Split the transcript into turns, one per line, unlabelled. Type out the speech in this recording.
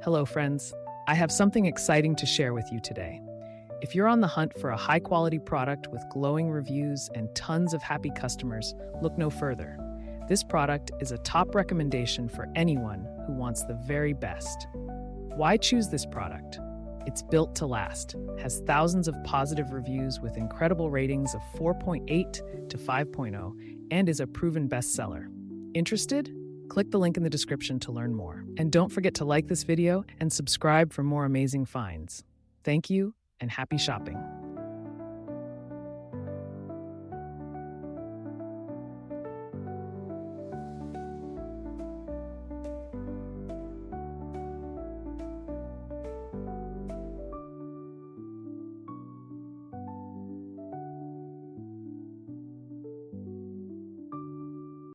Hello, friends. I have something exciting to share with you today. If you're on the hunt for a high quality product with glowing reviews and tons of happy customers, look no further. This product is a top recommendation for anyone who wants the very best. Why choose this product? It's built to last, has thousands of positive reviews with incredible ratings of 4.8 to 5.0, and is a proven bestseller. Interested? Click the link in the description to learn more. And don't forget to like this video and subscribe for more amazing finds. Thank you and happy shopping.